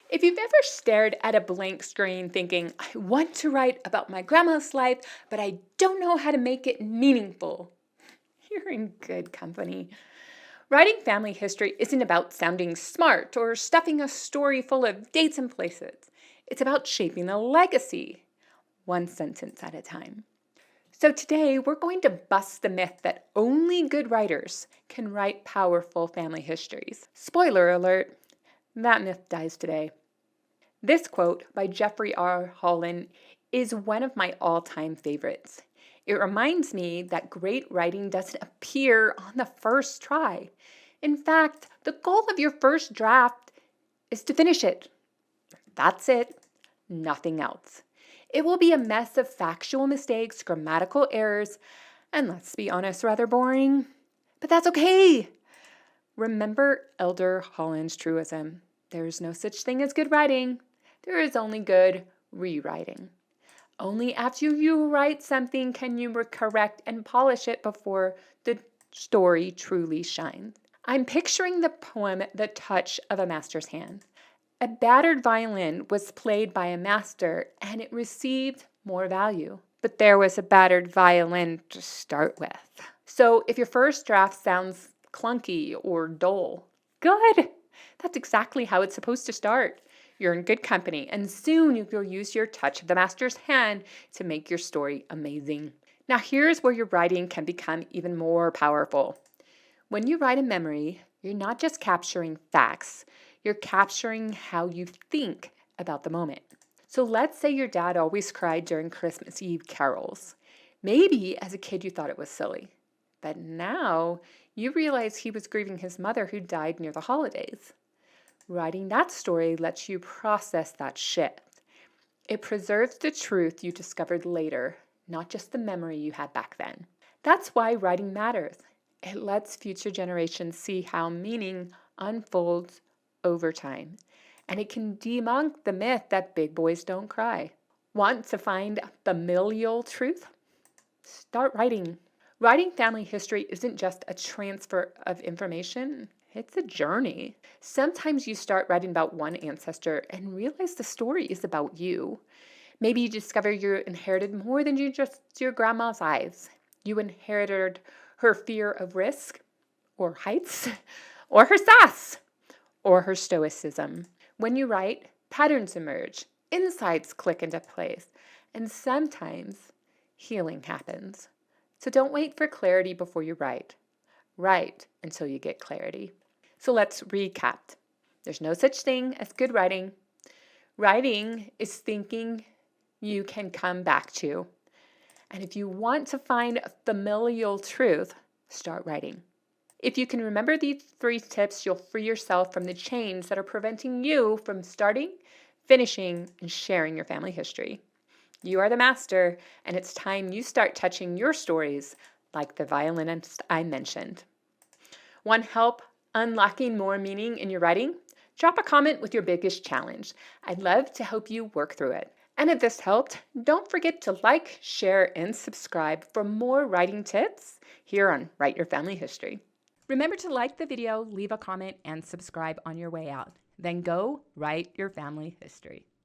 If you've ever stared at a blank screen thinking, I want to write about my grandma's life, but I don't know how to make it meaningful, you're in good company. Writing family history isn't about sounding smart or stuffing a story full of dates and places. It's about shaping a legacy, one sentence at a time. So today, we're going to bust the myth that only good writers can write powerful family histories. Spoiler alert, that myth dies today. This quote by Jeffrey R. Holland is one of my all-time favorites. It reminds me that great writing doesn't appear on the first try. In fact, the goal of your first draft is to finish it. That's it, nothing else. It will be a mess of factual mistakes, grammatical errors, and let's be honest, rather boring. But that's okay. Remember Elder Holland's truism. There is no such thing as good writing. There is only good rewriting. Only after you write something can you correct and polish it before the story truly shines. I'm picturing the poem The Touch of a Master's Hand. A battered violin was played by a master and it received more value. But there was a battered violin to start with. So if your first draft sounds clunky or dull, good. That's exactly how it's supposed to start. You're in good company, and soon you will use your touch of the master's hand to make your story amazing. Now here's where your writing can become even more powerful. When you write a memory, you're not just capturing facts, you're capturing how you think about the moment. So let's say your dad always cried during Christmas Eve carols. Maybe as a kid you thought it was silly, but now you realize he was grieving his mother who died near the holidays. Writing that story lets you process that shift. It preserves the truth you discovered later, not just the memory you had back then. That's why writing matters. It lets future generations see how meaning unfolds over time. And it can debunk the myth that big boys don't cry. Want to find familial truth? Start writing. Writing family history isn't just a transfer of information. It's a journey. Sometimes you start writing about one ancestor and realize the story is about you. Maybe you discover you inherited more than just your grandma's eyes. You inherited her fear of risk, or heights, or her sass, or her stoicism. When you write, patterns emerge, insights click into place, and sometimes healing happens. So don't wait for clarity before you write. Write until you get clarity. So let's recap. There's no such thing as good writing. Writing is thinking you can come back to. And if you want to find familial truth, start writing. If you can remember these 3 tips, you'll free yourself from the chains that are preventing you from starting, finishing, and sharing your family history. You are the master, and it's time you start touching your stories like the violinist I mentioned. Want help unlocking more meaning in your writing? Drop a comment with your biggest challenge. I'd love to help you work through it. And if this helped, don't forget to like, share, and subscribe for more writing tips here on Write Your Family History. Remember to like the video, leave a comment, and subscribe on your way out. Then go write your family history.